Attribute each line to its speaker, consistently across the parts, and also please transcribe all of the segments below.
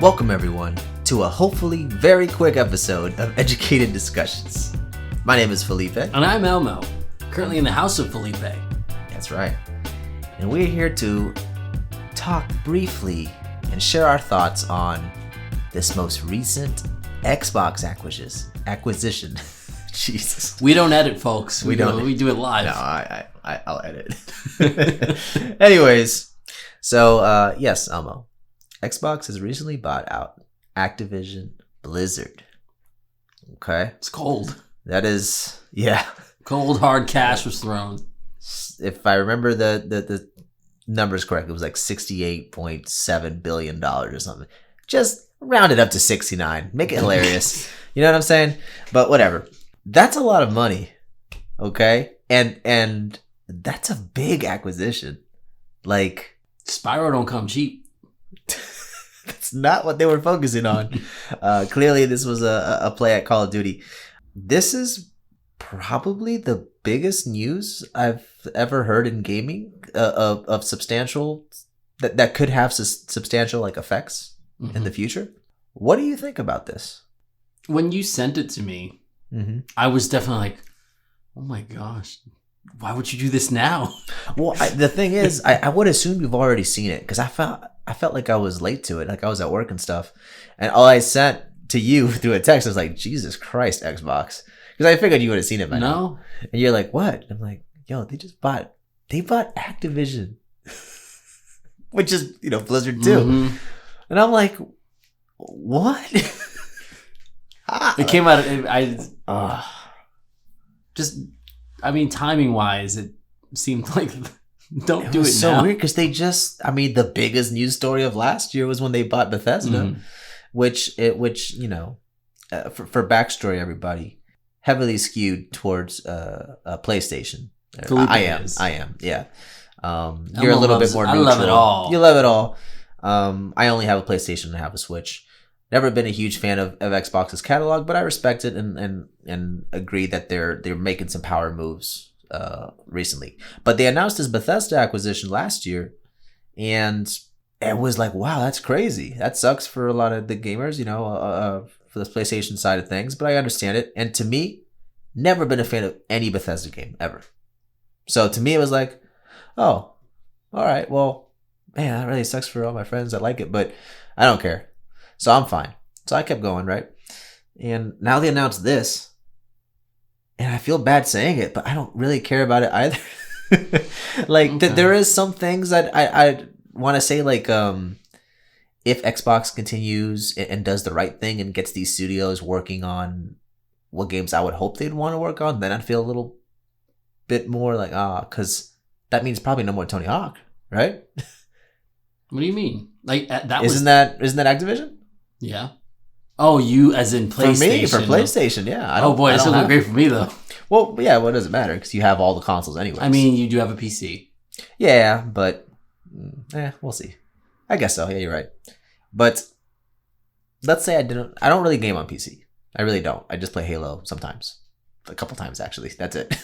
Speaker 1: Welcome everyone to a hopefully very quick episode of Educated Discussions. My name is Felipe.
Speaker 2: And I'm Elmo, currently in the house of Felipe.
Speaker 1: That's right. And we're here to talk briefly and share our thoughts on this most recent Xbox acquisition. Jesus.
Speaker 2: We don't edit, folks.
Speaker 1: We
Speaker 2: do it live.
Speaker 1: No, I'll edit. Anyways, so yes, Elmo. Xbox has recently bought out Activision Blizzard. Okay?
Speaker 2: It's cold.
Speaker 1: That is, yeah.
Speaker 2: Cold, hard cash was thrown.
Speaker 1: If I remember the numbers correctly, it was like $68.7 billion or something. Just round it up to 69. Make it hilarious. You know what I'm saying? But whatever. That's a lot of money. Okay? And that's a big acquisition. Like,
Speaker 2: Spyro don't come cheap.
Speaker 1: That's not what they were focusing on. Clearly, this was a play at Call of Duty. This is probably the biggest news I've ever heard in gaming of substantial that could have substantial like effects in the future. What do you think about this?
Speaker 2: When you sent it to me, I was definitely like, "Oh my gosh, why would you do this now?"
Speaker 1: Well, the thing is, I would assume you've already seen it because I felt like I was late to it, like I was at work and stuff, and all I sent to you through a text was like, "Jesus Christ, Xbox," because I figured you would have seen it by now. And you're like, "What?" I'm like, "Yo, they bought Activision," which is Blizzard too, and I'm like, "What?"
Speaker 2: It came out. Timing wise, it seemed like don't do it
Speaker 1: so
Speaker 2: now.
Speaker 1: Weird because the biggest news story of last year was when they bought Bethesda, which for backstory, everybody, heavily skewed towards PlayStation. I am, yeah. You're a little bit more neutral.
Speaker 2: I love it all.
Speaker 1: You love it all. I only have a PlayStation and have a Switch. Never been a huge fan of Xbox's catalog, but I respect it and agree that they're making some power moves recently. But they announced this Bethesda acquisition last year, and it was like, wow, that's crazy. That sucks for a lot of the gamers, for the PlayStation side of things, but I understand it. And to me, never been a fan of any Bethesda game ever. So to me, it was like, oh, all right, well, man, that really sucks for all my friends that like it, but I don't care. So I'm fine. So I kept going, right? And now they announced this. And I feel bad saying it, but I don't really care about it either. There is some things that I want to say, like, if Xbox continues and does the right thing and gets these studios working on what games I would hope they'd want to work on, then I'd feel a little bit more like, because that means probably no more Tony Hawk, right?
Speaker 2: What do you mean? Like
Speaker 1: isn't that Activision?
Speaker 2: Yeah. Oh, you as in PlayStation?
Speaker 1: For PlayStation, yeah.
Speaker 2: This will look great for me though.
Speaker 1: Well, yeah. What does it matter? Because you have all the consoles anyway.
Speaker 2: I mean, you do have a PC.
Speaker 1: Yeah, but we'll see. I guess so. Yeah, you're right. But let's say I don't really game on PC. I really don't. I just play Halo sometimes, a couple times actually. That's it.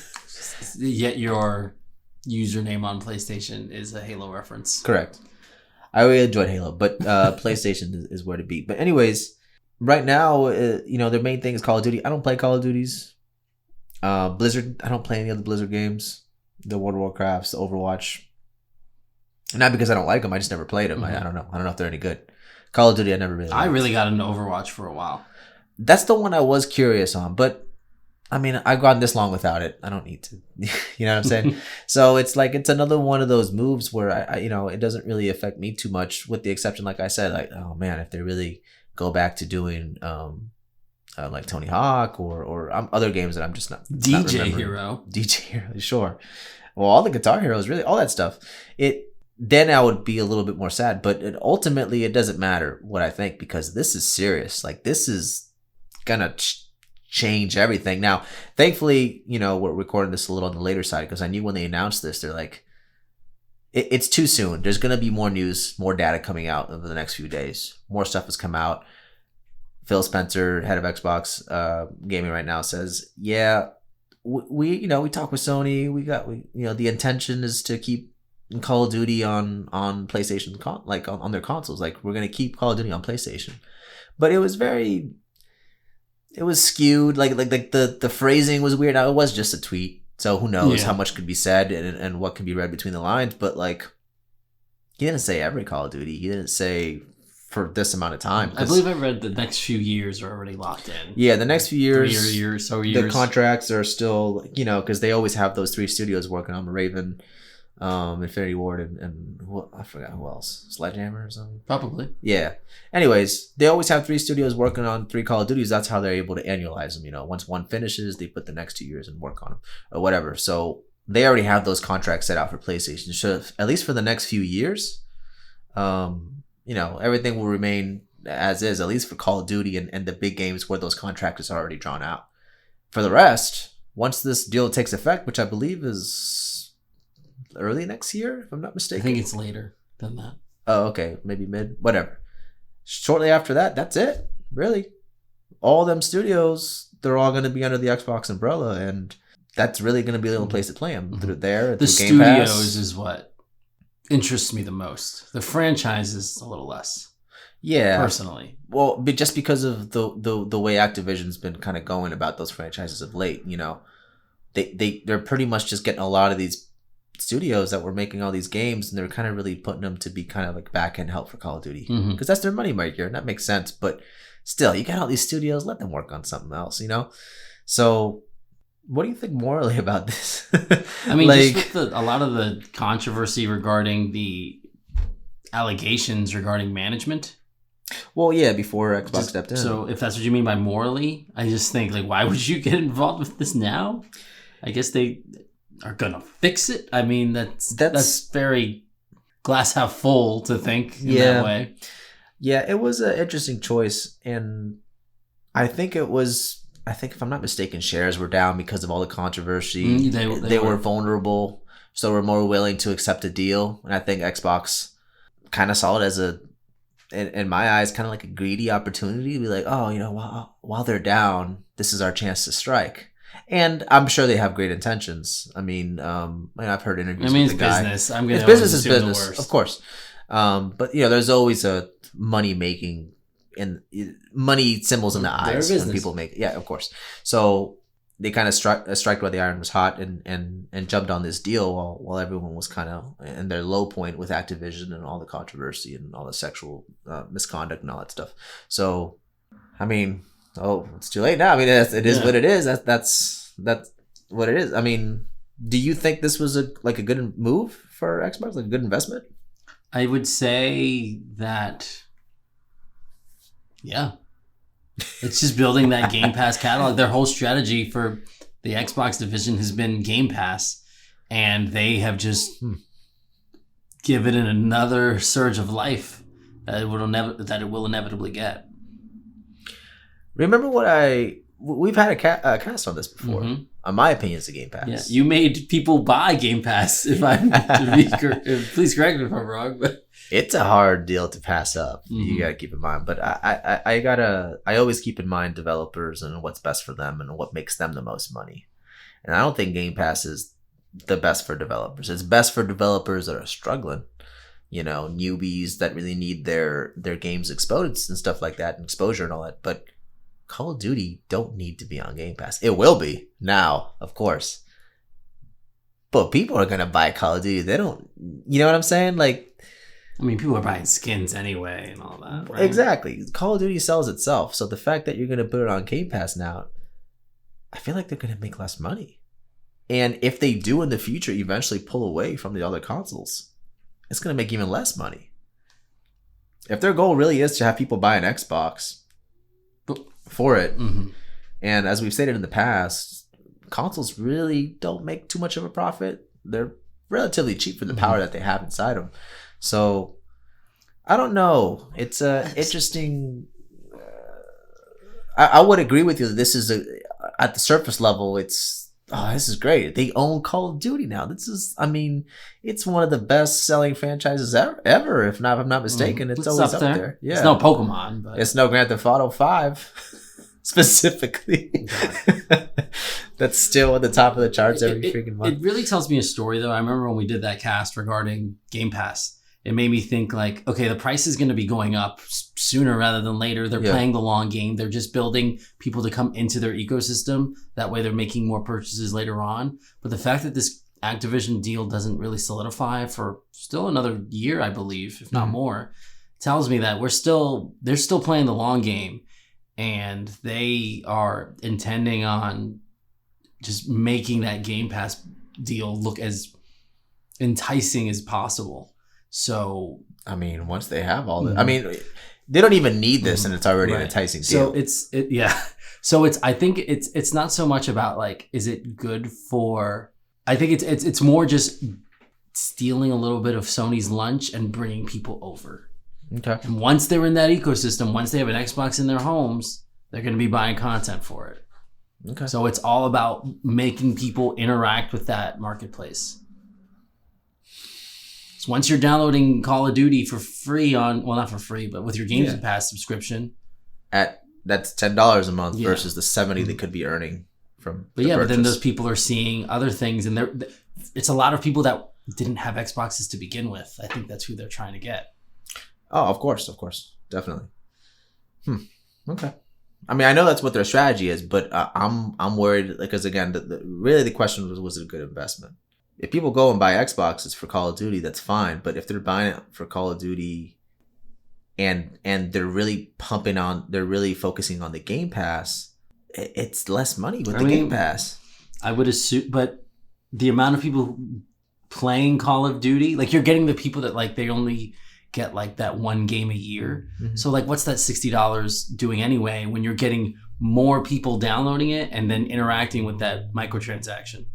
Speaker 2: Yet your username on PlayStation is a Halo reference.
Speaker 1: Correct. I really enjoyed Halo, but PlayStation is where to be. But anyways, right now, their main thing is Call of Duty. I don't play Call of Duties. Blizzard, I don't play any of the Blizzard games. The World of Warcrafts, the Overwatch. Not because I don't like them. I just never played them. I don't know. I don't know if they're any good. Call of Duty, I never really liked.
Speaker 2: I really got into Overwatch for a while.
Speaker 1: That's the one I was curious on, but I mean, I've gone this long without it. I don't need to. You know what I'm saying? So it's like, it's another one of those moves where I it doesn't really affect me too much, with the exception, like I said, like, oh man, if they really go back to doing like Tony Hawk or other games that I'm just not
Speaker 2: DJ Hero,
Speaker 1: sure. Well, all the Guitar Heroes, really, all that stuff. Then I would be a little bit more sad, but ultimately it doesn't matter what I think, because this is serious. Like, this is gonna change everything. Now, thankfully, we're recording this a little on the later side, because I knew when they announced this, they're like, it's too soon. There's going to be more news, more data coming out over the next few days. More stuff has come out. Phil Spencer, head of Xbox Gaming right now, says, yeah, we talk with Sony. The intention is to keep Call of Duty on PlayStation, like on their consoles. Like, we're gonna keep Call of Duty on PlayStation, but it was skewed. Like the phrasing was weird. Now, it was just a tweet, so who knows how much could be said and what can be read between the lines. But like, he didn't say every Call of Duty. He didn't say for this amount of time.
Speaker 2: I believe I read the next few years are already locked in.
Speaker 1: Yeah, the next few years,
Speaker 2: years.
Speaker 1: The contracts are still, because they always have those 3 studios working on Raven, Infinity Ward, and I forgot who else, Sledgehammer or something.
Speaker 2: Probably.
Speaker 1: Yeah. Anyways, they always have 3 studios working on 3 Call of Duties. That's how they're able to annualize them. Once one finishes, they put the next 2 years and work on them or whatever. So they already have those contracts set out for PlayStation. So at least for the next few years, everything will remain as is, at least for Call of Duty and the big games where those contracts are already drawn out. For the rest, once this deal takes effect, which I believe is early next year, if I'm not mistaken.
Speaker 2: I think it's later than that.
Speaker 1: Oh, okay. Maybe mid, whatever. Shortly after that, that's it. Really. All them studios, they're all going to be under the Xbox umbrella, and that's really going to be the only place to play them. Through there,
Speaker 2: the
Speaker 1: through Game Pass.
Speaker 2: studios is what interests me the most. The franchise is a little less.
Speaker 1: Yeah,
Speaker 2: personally.
Speaker 1: Well, but just because of the way Activision's been kind of going about those franchises of late, they're pretty much just getting a lot of these studios that were making all these games, and they're kind of really putting them to be kind of like back end help for Call of Duty, because that's their money maker, and that makes sense. But still, you got all these studios, let them work on something else, So, what do you think morally about this?
Speaker 2: I mean, just with a lot of the controversy regarding the allegations regarding management.
Speaker 1: Well, yeah, before Xbox stepped in.
Speaker 2: So if that's what you mean by morally, I just think, like, why would you get involved with this now? I guess they are gonna fix it. I mean, that's very glass half full to think in that way.
Speaker 1: Yeah, it was an interesting choice, and I think if I'm not mistaken, shares were down because of all the controversy. They were vulnerable, so were more willing to accept a deal, and I think Xbox kind of saw it as in my eyes, kind of like a greedy opportunity to be like, oh, while they're down, this is our chance to strike. And I'm sure they have great intentions. I mean, I've heard interviews with the guy.
Speaker 2: Business.
Speaker 1: It's business is business, of course. But there's always a money making and money symbols in the eyes when people make. Yeah, of course. So they kind of struck while the iron was hot and jumped on this deal while everyone was kind of in their low point with Activision and all the controversy and all the sexual misconduct and all that stuff. So, I mean, it's too late now. I mean, it is what it is. That's what it is. I mean, do you think this was a good move for Xbox, like a good investment?
Speaker 2: I would say that, yeah. It's just building that Game Pass catalog. Their whole strategy for the Xbox division has been Game Pass, and they have just given it another surge of life that it will inevitably get.
Speaker 1: Remember we've had a cast on this before. My opinion is the Game Pass.
Speaker 2: Yeah, you made people buy Game Pass. If I'm please correct me if I'm wrong, but
Speaker 1: it's a hard deal to pass up. You got to keep in mind. But I always keep in mind developers and what's best for them and what makes them the most money. And I don't think Game Pass is the best for developers. It's best for developers that are struggling. Newbies that really need their games exposed and stuff like that, and exposure and all that. But Call of Duty don't need to be on Game Pass. It will be now, of course. But people are going to buy Call of Duty. They don't, you know what I'm saying?
Speaker 2: People are buying skins anyway and all that, right?
Speaker 1: Exactly. Call of Duty sells itself. So the fact that you're going to put it on Game Pass now, I feel like they're going to make less money. And if they do in the future eventually pull away from the other consoles, it's going to make even less money. If their goal really is to have people buy an Xbox for it, and as we've stated in the past, consoles really don't make too much of a profit. They're relatively cheap for the power that they have inside them. So I don't know. It's interesting. I would agree with you that this is at the surface level. This is great. They own Call of Duty now. It's one of the best selling franchises ever. If I'm not mistaken, it's always up there. Yeah,
Speaker 2: it's no Pokemon, but
Speaker 1: it's no Grand Theft Auto 5 specifically. that's still at the top of the charts every freaking month.
Speaker 2: It really tells me a story, though. I remember when we did that cast regarding Game Pass, it made me think like, okay, the price is going to be going up sooner rather than later. They're playing the long game. They're just building people to come into their ecosystem. That way they're making more purchases later on. But the fact that this Activision deal doesn't really solidify for still another year, I believe, if not more, tells me that they're still playing the long game, and they are intending on just making that Game Pass deal look as enticing as possible. So,
Speaker 1: I mean, once they have all this, I mean, they don't even need this, and it's already an enticing deal.
Speaker 2: So I think it's not so much about like, is it good for? I think it's more just stealing a little bit of Sony's lunch and bringing people over.
Speaker 1: Okay.
Speaker 2: And once they're in that ecosystem, once they have an Xbox in their homes, they're going to be buying content for it.
Speaker 1: Okay.
Speaker 2: So it's all about making people interact with that marketplace. So once you're downloading Call of Duty for free not for free, but with your Games Pass subscription,
Speaker 1: that's $10 a month versus the $70 they could be earning from.
Speaker 2: But then those people are seeing other things, and it's a lot of people that didn't have Xboxes to begin with. I think that's who they're trying to get.
Speaker 1: Oh, of course, definitely. Okay. I mean, I know that's what their strategy is, but I'm worried because again, the question was it a good investment? If people go and buy Xboxes for Call of Duty, that's fine. But if they're buying it for Call of Duty, and they're really they're really focusing on the Game Pass, it's less money with the Game Pass.
Speaker 2: I would assume, but the amount of people playing Call of Duty, like you're getting the people that like they only get like that one game a year. Mm-hmm. So like, what's that $60 doing anyway when you're getting more people downloading it and then interacting with that microtransaction?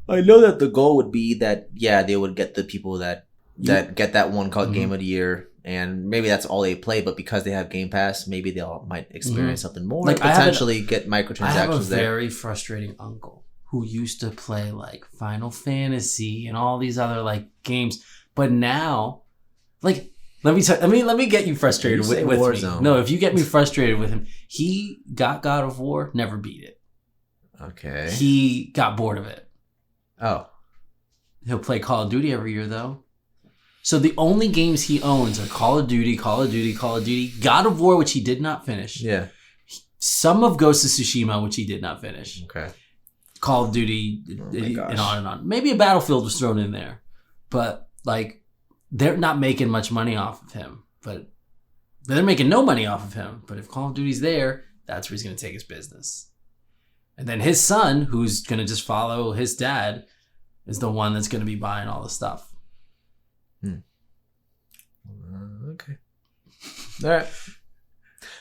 Speaker 1: I know that the goal would be that, they would get the people that get that one called game of the year, and maybe that's all they play, but because they have Game Pass, maybe they might experience something more, like potentially get microtransactions there. I have a
Speaker 2: very frustrating uncle who used to play like Final Fantasy and all these other like games, but now, like, let me get you frustrated with me. No, if you get me frustrated with him, he got God of War, never beat it.
Speaker 1: Okay.
Speaker 2: He got bored of it.
Speaker 1: Oh.
Speaker 2: He'll play Call of Duty every year, though. So the only games he owns are Call of Duty, God of War, which he did not finish.
Speaker 1: Yeah.
Speaker 2: Some of Ghost of Tsushima, which he did not finish.
Speaker 1: Okay.
Speaker 2: Call of Duty, and on and on. Maybe a Battlefield was thrown in there. But, like, they're not making much money off of him. But they're making no money off of him. But if Call of Duty's there, that's where he's going to take his business. And then his son, who's going to just follow his dad, is the one that's going to be buying all the stuff.
Speaker 1: Okay. All right.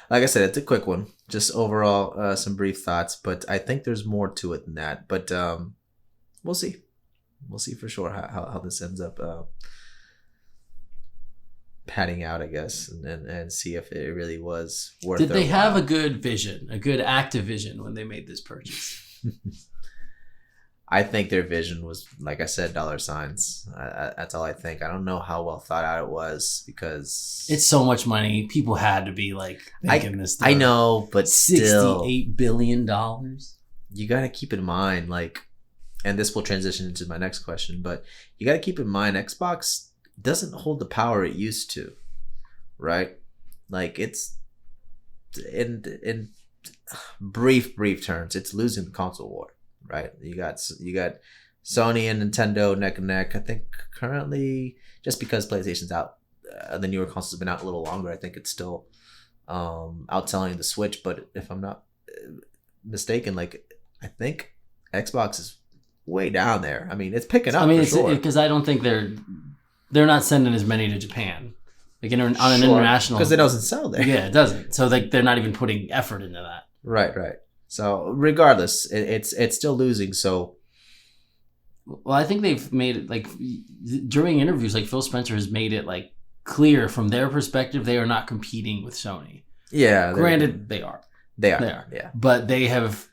Speaker 1: Like I said, it's a quick one. Just overall, some brief thoughts. But I think there's more to it than that. But we'll see. We'll see for sure how this ends up panning out, I guess, and see if it really was worth it.
Speaker 2: Did they have a good vision, a good Activision when they made this purchase?
Speaker 1: I think their vision was, like I said, dollar signs. That's all I think. I don't know how well thought out it was because
Speaker 2: it's so much money. People had to be like thinking this stuff.
Speaker 1: I know, but still,
Speaker 2: $68 billion.
Speaker 1: You got to keep in mind, like, and this will transition into my next question, but you got to keep in mind, Xbox doesn't hold the power it used to, right? Like, it's in brief terms, it's losing the console war. Right, you got Sony and Nintendo neck and neck. I think currently, just because PlayStation's out, the newer consoles have been out a little longer. I think it's still outselling the Switch. But if I'm not mistaken, like I think Xbox is way down there. I mean, it's picking up. I mean,
Speaker 2: because I don't think they're not sending as many to Japan, like on an international,
Speaker 1: because it doesn't sell there.
Speaker 2: Yeah, it doesn't. So like they're not even putting effort into that.
Speaker 1: Right. So regardless, it's still losing. So,
Speaker 2: well, I think they've made it like during interviews, like Phil Spencer has made it like clear from their perspective they are not competing with Sony.
Speaker 1: Yeah,
Speaker 2: granted, they are. They are. Yeah, but they have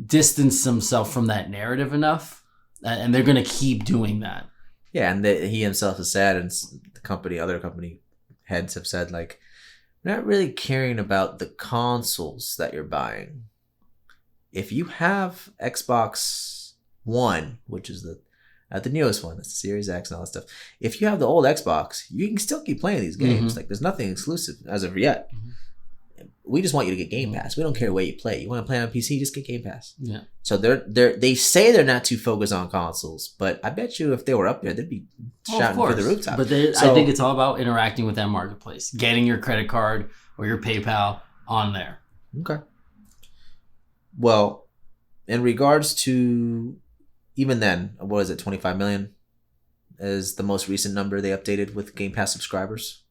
Speaker 2: distanced themselves from that narrative enough, and they're going to keep doing that.
Speaker 1: Yeah, and he himself has said, and the other company heads have said, like, we're not really caring about the consoles that you're buying. if you have Xbox One, which is the newest one, that's the Series X and all that stuff. If you have the old Xbox, you can still keep playing these games. Like there's nothing exclusive as of yet. We just want you to get Game Pass. We don't care where you play. You want to play on PC, just get Game Pass.
Speaker 2: Yeah.
Speaker 1: So they say they're not too focused on consoles, but I bet you if they were up there, they'd be shouting for the rooftop.
Speaker 2: But I think it's all about interacting with that marketplace, getting your credit card or your PayPal on there.
Speaker 1: Okay. Well, in regards to even then, what is it? 25 million is the most recent number they updated with Game Pass subscribers.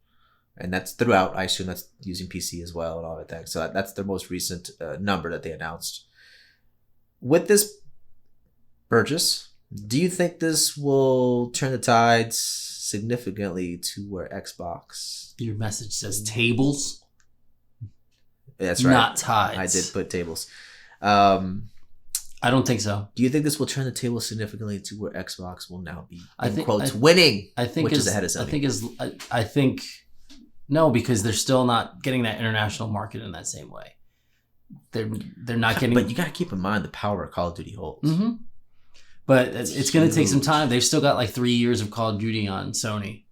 Speaker 1: And that's throughout. I assume that's using PC as well and all that thing. So that's their most recent number that they announced. With this purchase, do you think this will turn the tides significantly to where Xbox?
Speaker 2: Your message says tables.
Speaker 1: That's right.
Speaker 2: Not tides.
Speaker 1: I did put tables.
Speaker 2: I don't think so.
Speaker 1: Do you think this will turn the table significantly to where Xbox will now be, quotes,
Speaker 2: winning?
Speaker 1: Which is ahead of Sony.
Speaker 2: I think no, because they're still not getting that international market in that same way. They're not getting.
Speaker 1: But you got to keep in mind the power Call of Duty holds.
Speaker 2: Mm-hmm. But it's going to take some time. They've still got like 3 years of Call of Duty on Sony.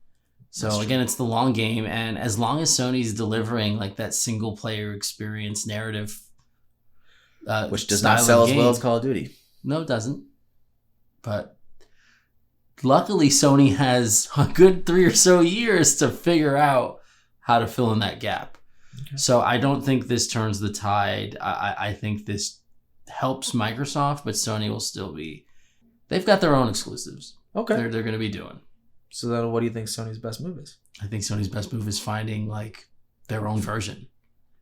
Speaker 2: So again, it's the long game, and as long as Sony's delivering like that single player experience narrative,
Speaker 1: which does not sell as well as Call of Duty.
Speaker 2: No, it doesn't. But luckily, Sony has a good 3 or so years to figure out how to fill in that gap. Okay. So I don't think this turns the tide. I think this helps Microsoft, but Sony will still be. They've got their own exclusives.
Speaker 1: Okay,
Speaker 2: they're going to be doing.
Speaker 1: So then, what do you think Sony's best move is?
Speaker 2: I think Sony's best move is finding like their own version.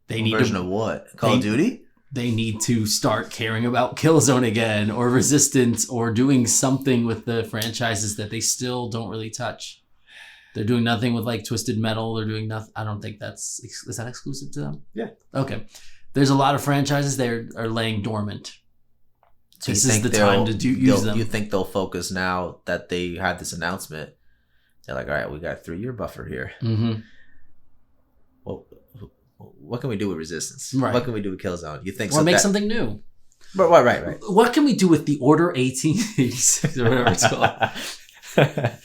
Speaker 1: Version of what? Call of Duty?
Speaker 2: They need to start caring about Killzone again, or Resistance, or doing something with the franchises that they still don't really touch. They're doing nothing with like Twisted Metal. They're doing nothing. I don't think is that exclusive to them?
Speaker 1: Yeah.
Speaker 2: Okay. There's a lot of franchises that are laying dormant. So this is the time to use them.
Speaker 1: You think they'll focus now that they had this announcement? They're like, all right, we got a 3-year buffer here.
Speaker 2: Mm-hmm.
Speaker 1: Well, what can we do with Resistance?
Speaker 2: Right.
Speaker 1: What can we do with Killzone? You think?
Speaker 2: Or make something new.
Speaker 1: Right.
Speaker 2: What can we do with the Order 1886 or whatever it's called?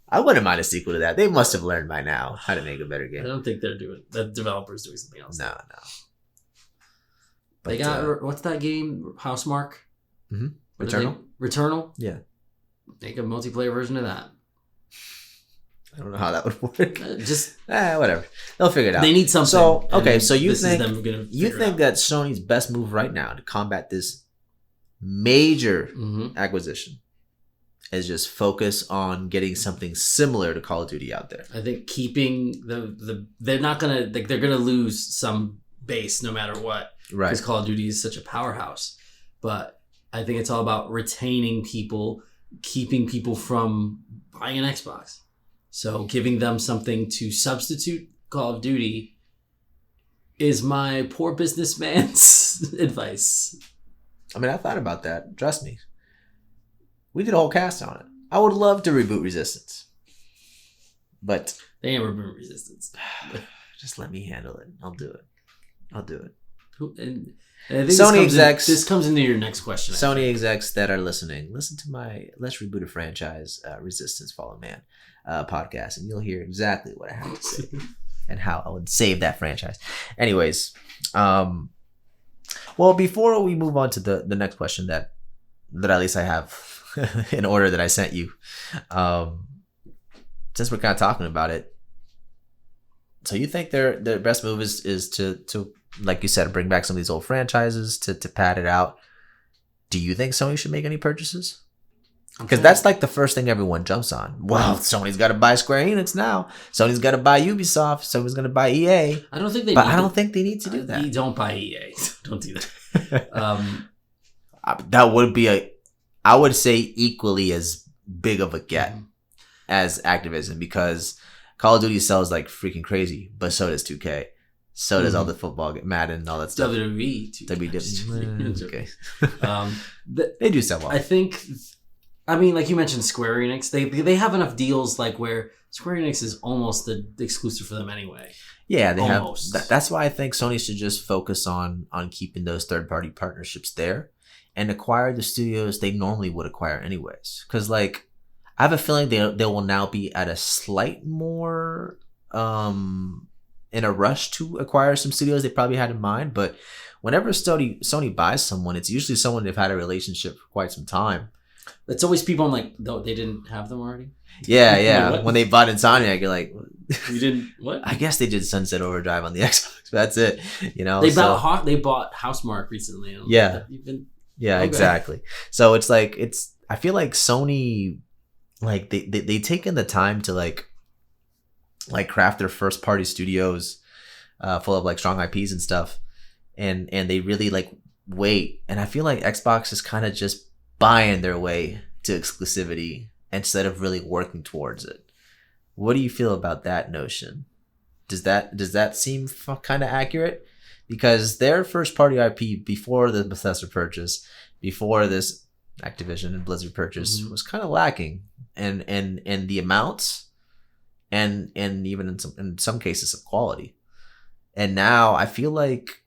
Speaker 1: I wouldn't mind a sequel to that. They must have learned by now how to make a better game.
Speaker 2: I don't think they're doing. The developer's doing something else.
Speaker 1: No.
Speaker 2: But they got what's that game? Housemarque.
Speaker 1: Mm-hmm.
Speaker 2: Returnal.
Speaker 1: Yeah.
Speaker 2: Make a multiplayer version of that.
Speaker 1: I don't know how that would work. Whatever. They'll figure it out.
Speaker 2: They need something.
Speaker 1: So okay, so you think that Sony's best move right now to combat this major acquisition is just focus on getting something similar to Call of Duty out there?
Speaker 2: I think keeping they're not gonna they're gonna lose some base no matter what,
Speaker 1: right?
Speaker 2: Because Call of Duty is such a powerhouse. But I think it's all about retaining people, keeping people from buying an Xbox. So giving them something to substitute Call of Duty is my poor businessman's advice.
Speaker 1: I mean, I thought about that. Trust me. We did a whole cast on it. I would love to reboot Resistance. But
Speaker 2: they ain't rebooting Resistance.
Speaker 1: Just let me handle it. I'll do it.
Speaker 2: And I think
Speaker 1: Sony execs.
Speaker 2: This comes into your next question.
Speaker 1: Sony execs that are listening, listen to my Let's Reboot a Franchise Resistance Fallen Man podcast, and you'll hear exactly what I have to say and how I would save that franchise. Anyways, well, before we move on to the next question that at least I have in order that I sent you, since we're kind of talking about it, so you think their best move is to like you said, bring back some of these old franchises to pad it out? Do you think Sony should make any purchases? Because that's like the first thing everyone jumps on. Well, Sony's got to buy Square Enix now. Sony's got to buy Ubisoft. Sony's going to buy EA.
Speaker 2: I don't think they.
Speaker 1: But I don't think they need to do that.
Speaker 2: Don't buy EA. Don't do that.
Speaker 1: That would be I would say equally as big of a get as Activision, because Call of Duty sells like freaking crazy, but so does 2K. So does all the football, Madden, and all that stuff.
Speaker 2: WWE.
Speaker 1: Okay.
Speaker 2: They
Speaker 1: do sell well.
Speaker 2: I think. I mean, like you mentioned, Square Enix. They have enough deals like where Square Enix is almost the exclusive for them anyway.
Speaker 1: Yeah, they almost have. That's why I think Sony should just focus on keeping those third party partnerships there. and acquire the studios they normally would acquire anyways. Because like, I have a feeling they will now be at a slight more in a rush to acquire some studios they probably had in mind. But whenever Sony buys someone, it's usually someone they've had a relationship for quite some time.
Speaker 2: It's always people I'm like, no, they didn't have them already.
Speaker 1: Yeah.
Speaker 2: Like,
Speaker 1: when they bought Insomniac, you're like,
Speaker 2: you didn't what?
Speaker 1: I guess they did Sunset Overdrive on the Xbox. But that's it. You know,
Speaker 2: They bought Housemarque recently.
Speaker 1: Yeah.
Speaker 2: Okay.
Speaker 1: Exactly. So it's like I feel like Sony, like they taken the time to like craft their first party studios full of like strong IPs and stuff, and they really like wait. And I feel like Xbox is kind of just buying their way to exclusivity instead of really working towards it. What do you feel about that notion? Does that seem kind of accurate? Because their first party IP before the Bethesda purchase, before this Activision and Blizzard purchase, was kind of lacking, and the amounts, and even in some cases of quality. And now I feel like,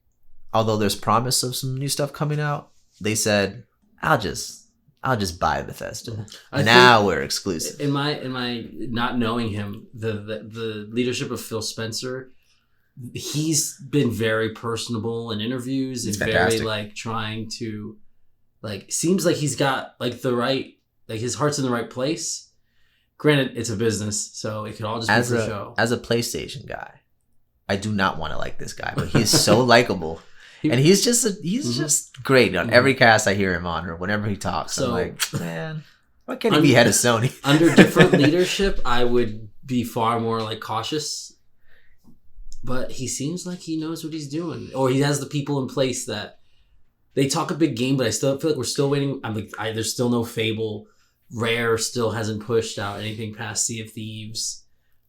Speaker 1: although there's promise of some new stuff coming out, they said, I'll just buy Bethesda. Now we're exclusive.
Speaker 2: In my not knowing him, the leadership of Phil Spencer, he's been very personable in interviews and very like trying to, like, seems like he's got like the right, like his heart's in the right place. Granted, it's a business, so it could all just be for show.
Speaker 1: As a PlayStation guy, I do not want to like this guy, but he's so likable. And he's just great on every cast I hear him on, or whenever he talks. So, I'm like, man, why can't he be head of Sony?
Speaker 2: Under different leadership, I would be far more like cautious. But he seems like he knows what he's doing, or he has the people in place that they talk a big game. But I still feel like we're still waiting. I'm like, there's still no Fable. Rare still hasn't pushed out anything past Sea of Thieves.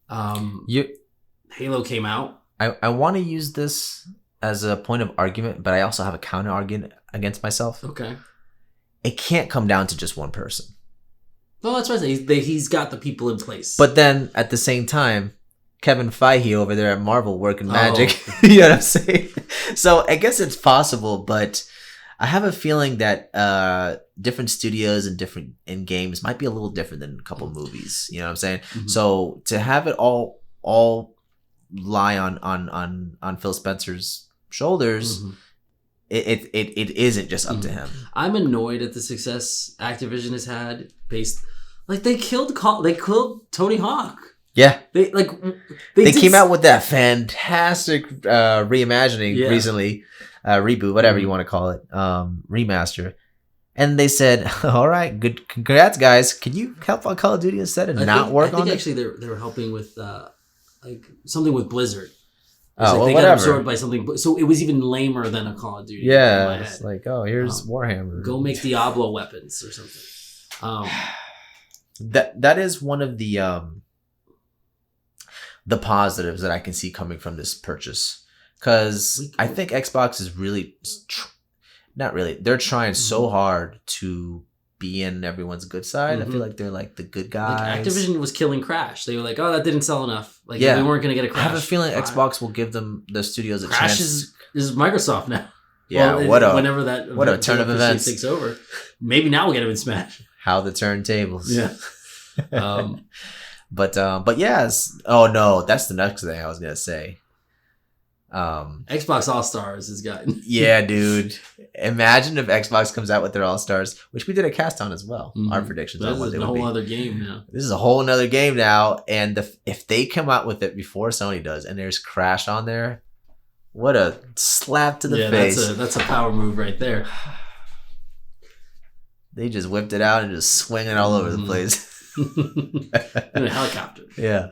Speaker 2: Halo came out.
Speaker 1: I want to use this as a point of argument, but I also have a counter argument against myself.
Speaker 2: Okay.
Speaker 1: It can't come down to just one person.
Speaker 2: Well, that's what I say. He's got the people in place.
Speaker 1: But then at the same time, Kevin Feige over there at Marvel working magic. You know what I'm saying? So I guess it's possible, but I have a feeling that different studios and different in games might be a little different than a couple movies. You know what I'm saying? Mm-hmm. So to have it all lie on Phil Spencer's shoulders, it isn't just up to him.
Speaker 2: I'm annoyed at the success Activision has had based, like, they killed Tony Hawk.
Speaker 1: Yeah,
Speaker 2: they
Speaker 1: came out with that fantastic reimagining recently, reboot, whatever you want to call it, remaster, and they said, "All right, good, congrats, guys. Can you help on Call of Duty instead and not work on it?"
Speaker 2: Actually, they were helping with like something with Blizzard.
Speaker 1: They
Speaker 2: got absorbed by something, so it was even lamer than a Call of Duty.
Speaker 1: Yeah, it's like, oh, here's Warhammer.
Speaker 2: Go make Diablo weapons or something.
Speaker 1: That is one of the positives that I can see coming from this purchase, because I think Xbox is really not really. They're trying so hard to be in everyone's good side. I feel like they're like the good guys.
Speaker 2: Like Activision was killing Crash. They were like, oh, that didn't sell enough. Like, they weren't going to get a Crash.
Speaker 1: I have a feeling Xbox will give them the studios a chance.
Speaker 2: Crash is Microsoft now.
Speaker 1: Yeah,
Speaker 2: whenever that
Speaker 1: what a turn of events
Speaker 2: takes over. Maybe now we'll get them in Smash.
Speaker 1: How the turntables.
Speaker 2: Yeah.
Speaker 1: But yes. Oh no, that's the next thing I was gonna say.
Speaker 2: Xbox All Stars has gotten.
Speaker 1: Yeah, dude. Imagine if Xbox comes out with their All Stars, which we did a cast on as well. Our predictions on what they would be.
Speaker 2: This is a whole other game now.
Speaker 1: This is a whole another game now, and if they come out with it before Sony does, and there's Crash on there, what a slap to the face!
Speaker 2: That's a power move right there.
Speaker 1: They just whipped it out and just swinging all over the place.
Speaker 2: In a helicopter.
Speaker 1: Yeah.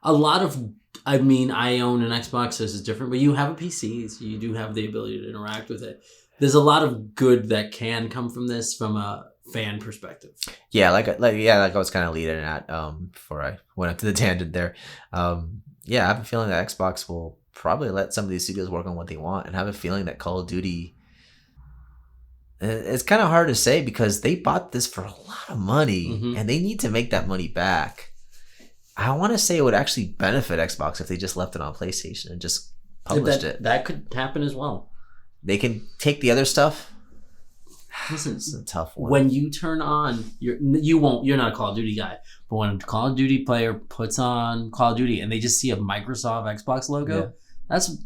Speaker 2: A lot of, I mean, I own an Xbox, so this is different, but you have a PC, so you do have the ability to interact with it. There's a lot of good that can come from this from a fan perspective. Yeah, like
Speaker 1: I was kind of leading at before I went up to the tangent there. Yeah, I have a feeling that Xbox will probably let some of these studios work on what they want, and have a feeling that Call of Duty. It's kind of hard to say because they bought this for a lot of money, and they need to make that money back. I want to say it would actually benefit Xbox if they just left it on PlayStation and just published it.
Speaker 2: That could happen as well.
Speaker 1: They can take the other stuff,
Speaker 2: Listen,
Speaker 1: It's a tough one.
Speaker 2: when you turn on, you're not a Call of Duty guy, but when a Call of Duty player puts on Call of Duty and they just see a Microsoft Xbox logo,
Speaker 1: it's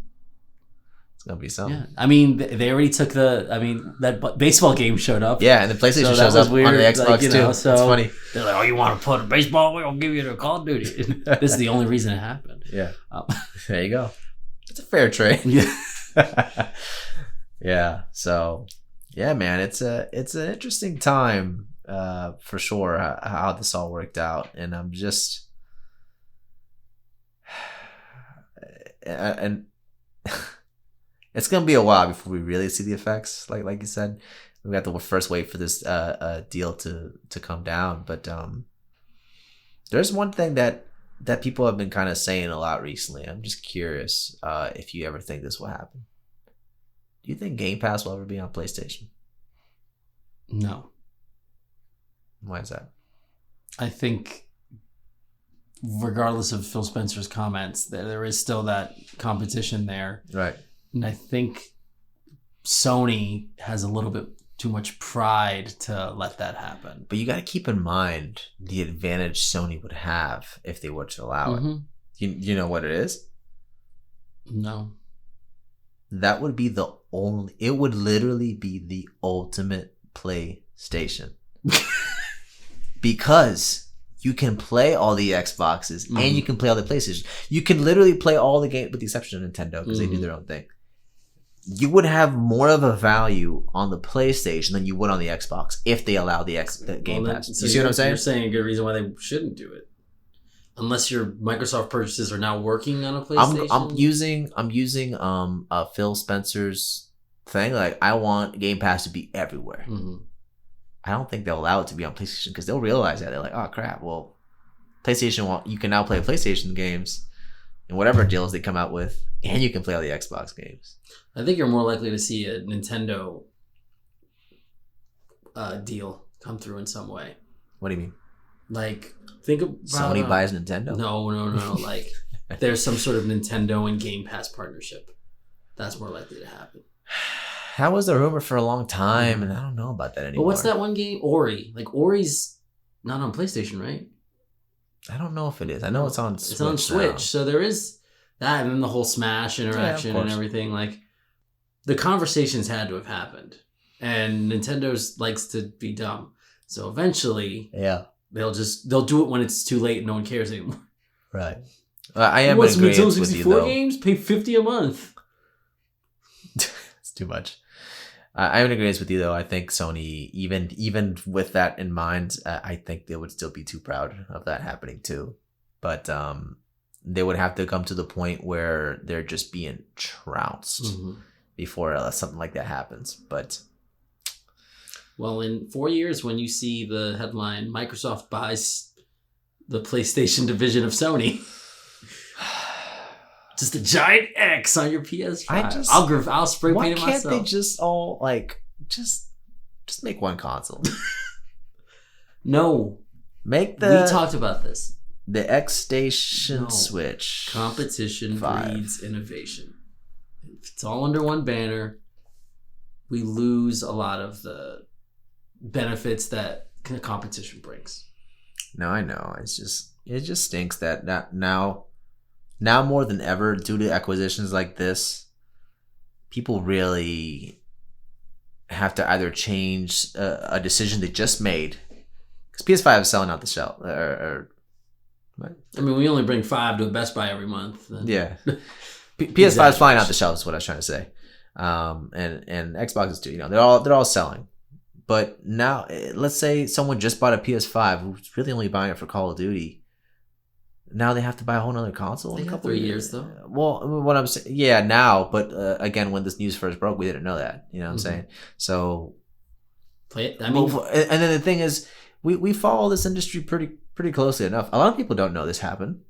Speaker 1: gonna be something.
Speaker 2: yeah. I mean, they already took that baseball game showed up.
Speaker 1: Yeah, and the PlayStation
Speaker 2: So that
Speaker 1: shows
Speaker 2: was
Speaker 1: up
Speaker 2: weird,
Speaker 1: on the Xbox
Speaker 2: like, you know,
Speaker 1: too.
Speaker 2: so-
Speaker 1: It's funny.
Speaker 2: They're like, oh, you want to put a baseball? We'll give you the Call of Duty. This is the only reason it happened.
Speaker 1: Yeah.
Speaker 2: Um,
Speaker 1: There you go. It's a fair trade.
Speaker 2: yeah.
Speaker 1: Yeah. So, yeah, man, it's an interesting time for sure how this all worked out, and I'm just and it's gonna be a while before we really see the effects. Like you said, we got to first wait for this deal to come down. But there's one thing that people have been kind of saying a lot recently. I'm just curious if you ever think this will happen. Do you think Game Pass will ever be on PlayStation?
Speaker 2: No.
Speaker 1: Why is that?
Speaker 2: I think, regardless of Phil Spencer's comments, there is still that competition there.
Speaker 1: Right.
Speaker 2: And I think Sony has a little bit too much pride to let that happen.
Speaker 1: But you got to keep in mind the advantage Sony would have if they were to allow it. You know what it is?
Speaker 2: No.
Speaker 1: That would be it would literally be the ultimate PlayStation. Because you can play all the Xboxes and you can play all the PlayStations. You can literally play all the games with the exception of Nintendo because they do their own thing. You would have more of a value on the PlayStation than you would on the Xbox if they allow the Game Pass.
Speaker 2: So
Speaker 1: You see what I'm saying?
Speaker 2: You're saying a good reason why they shouldn't do it. Unless your Microsoft purchases are now working on a PlayStation.
Speaker 1: I'm using Phil Spencer's thing. Like, I want Game Pass to be everywhere. I don't think they'll allow it to be on PlayStation because they'll realize that. They're like, oh crap, well, PlayStation you can now play PlayStation games and whatever deals they come out with, and you can play all the Xbox games.
Speaker 2: I think you're more likely to see a Nintendo deal come through in some way.
Speaker 1: What do you mean?
Speaker 2: Like, think about
Speaker 1: Sony buys Nintendo?
Speaker 2: No. Like, there's some sort of Nintendo and Game Pass partnership. That's more likely to happen.
Speaker 1: That was a rumor for a long time, and I don't know about that anymore.
Speaker 2: But what's that one game? Ori. Like, Ori's not on PlayStation, right?
Speaker 1: I don't know if it is. I know it's on Switch.
Speaker 2: It's on Switch.
Speaker 1: Now.
Speaker 2: So there is that, and then the whole Smash interaction and everything. Like, the conversations had to have happened. And Nintendo's likes to be dumb. So eventually, they'll do it when it's too late and no one cares anymore.
Speaker 1: Right. I am in agreement with you, though.
Speaker 2: Games? Pay $50 a month.
Speaker 1: It's too much. I'm in agreement with you, though. I think Sony, even with that in mind, I think they would still be too proud of that happening too. But they would have to come to the point where they're just being trounced before something like that happens. But
Speaker 2: well, in 4 years, when you see the headline, Microsoft buys the PlayStation division of Sony. Just a giant X on your PS5. I'll spray paint it myself. Why can't
Speaker 1: they just all just make one console? No, we
Speaker 2: talked about this.
Speaker 1: The X Station Switch.
Speaker 2: Competition breeds innovation. If it's all under one banner, we lose a lot of the benefits that competition brings.
Speaker 1: No, I know. It just stinks that now more than ever, due to acquisitions like this, people really have to either change a decision they just made, because PS5 is selling out the shelf.
Speaker 2: I mean, we only bring 5 to a Best Buy every month.
Speaker 1: Yeah, PS5 is flying out the shelves. Is what I was trying to say, and Xboxes too. They're all selling. But now, let's say someone just bought a PS5 who's really only buying it for Call of Duty. Now they have to buy a whole nother console in a couple
Speaker 2: 3 years, though.
Speaker 1: Well, what I'm saying, now, but again, when this news first broke, we didn't know that. You know what I'm saying? So,
Speaker 2: play it. I mean,
Speaker 1: and then the thing is, we follow this industry pretty closely enough. A lot of people don't know this happened.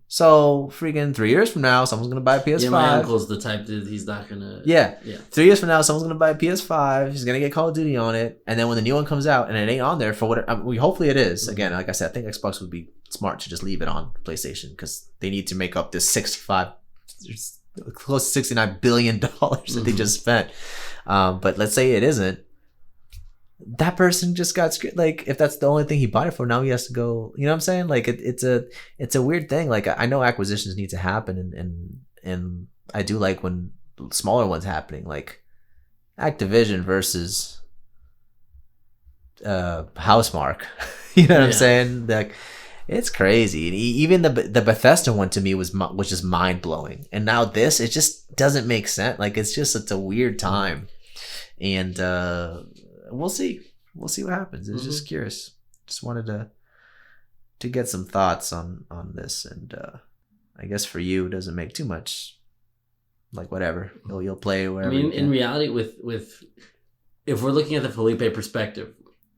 Speaker 1: So, freaking 3 years from now, someone's gonna buy a PS5.
Speaker 2: Yeah, my uncle's the type that he's not gonna.
Speaker 1: Yeah. 3 years from now, someone's gonna buy a PS5. He's gonna get Call of Duty on it, and then when the new one comes out and it ain't on there for whatever, hopefully it is. Again, like I said, I think Xbox would be smart to just leave it on PlayStation because they need to make up this close to $69 billion that they just spent. But let's say it isn't. that person just got screwed. Like, if that's the only thing he bought it for, now he has to go. You know what I'm saying? Like, it's a weird thing. Like, I know acquisitions need to happen, and I do like when smaller ones happening, like Activision versus Housemarque. You know what I'm saying? Like, it's crazy. And even the Bethesda one to me was just mind blowing. And now this, it just doesn't make sense. Like, it's a weird time, and we'll see. We'll see what happens. It's just curious. Just wanted to get some thoughts on this, and I guess for you, it doesn't make too much. Like, whatever, you'll play wherever.
Speaker 2: I mean, in reality, with if we're looking at the Felipe perspective,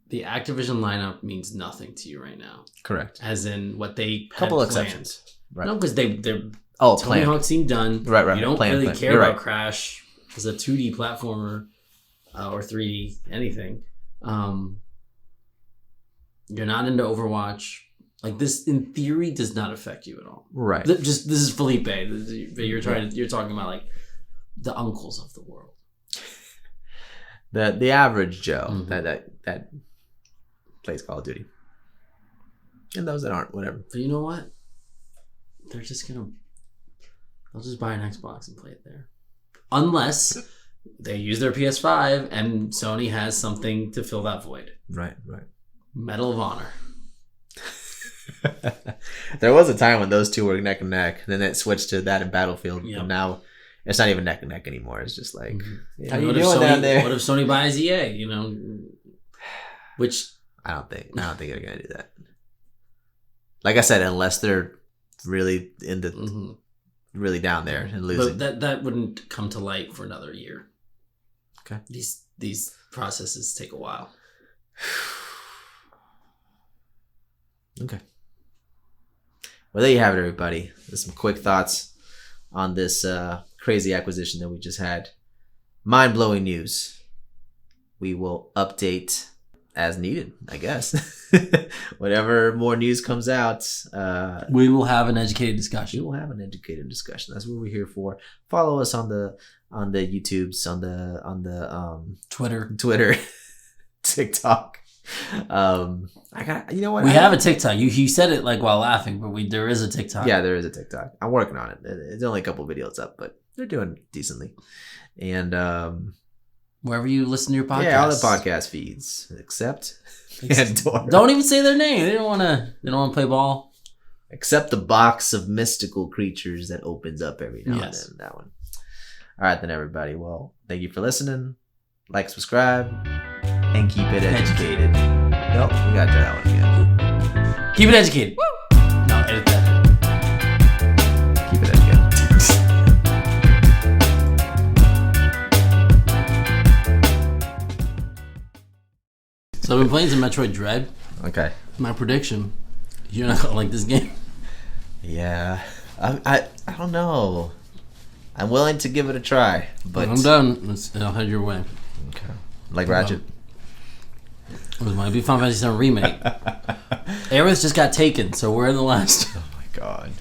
Speaker 2: the Activision lineup means nothing to you right now.
Speaker 1: Correct.
Speaker 2: As in what they had
Speaker 1: couple
Speaker 2: planned.
Speaker 1: Exceptions. Right.
Speaker 2: No, because they're
Speaker 1: Tony
Speaker 2: planned. Hawk seemed done.
Speaker 1: Right.
Speaker 2: You don't really care
Speaker 1: You're
Speaker 2: about
Speaker 1: right.
Speaker 2: Crash as a 2D platformer or 3D anything. You're not into Overwatch. Like, this, in theory, does not affect you at all.
Speaker 1: Right.
Speaker 2: This is Felipe. You're talking about like the uncles of the world.
Speaker 1: The average Joe that plays Call of Duty, and those that aren't, whatever.
Speaker 2: But you know what? They'll just buy an Xbox and play it there, unless they use their PS5 and Sony has something to fill that void.
Speaker 1: Right.
Speaker 2: Medal of Honor.
Speaker 1: There was a time when those two were neck and neck, and then it switched to that in Battlefield.
Speaker 2: Yep.
Speaker 1: And now it's not even neck and neck anymore. It's just like, how you
Speaker 2: what
Speaker 1: doing down there?
Speaker 2: What if Sony buys EA? You know, which
Speaker 1: I don't think they're gonna do that. Like I said, unless they're really really down there and losing.
Speaker 2: But that wouldn't come to light for another year.
Speaker 1: Okay.
Speaker 2: These processes take a while.
Speaker 1: Okay. Well, there you have it, everybody. There's some quick thoughts on this crazy acquisition that we just had. Mind-blowing news. We will update as needed, I guess. Whatever more news comes out,
Speaker 2: we will have an educated discussion.
Speaker 1: We will have an educated discussion. That's what we're here for. Follow us on the YouTubes, on the Twitter, TikTok. You know what?
Speaker 2: We have a TikTok. You said it like while laughing, but there is a TikTok.
Speaker 1: Yeah, there is a TikTok. I'm working on it. It's only a couple videos up, but they're doing decently. And
Speaker 2: wherever you listen to your podcast,
Speaker 1: yeah, all the podcast feeds except Pandora.
Speaker 2: Don't even say their name. They don't want to play ball.
Speaker 1: Except the box of mystical creatures that opens up every now and then. That one. All right, then, everybody. Well, thank you for listening. Like, subscribe, and keep it educated. Nope, we gotta try that one again.
Speaker 2: Keep it educated. Woo! No, edit that.
Speaker 1: Keep it educated.
Speaker 2: So I've been playing some Metroid Dread.
Speaker 1: Okay.
Speaker 2: My prediction: you're not gonna like this game.
Speaker 1: Yeah, I don't know. I'm willing to give it a try, but
Speaker 2: I'm done. I'll head your way.
Speaker 1: Okay. Like Ratchet.
Speaker 2: It might be Final Fantasy VII Remake. Aerith just got taken, so we're in the last.
Speaker 1: Oh my god.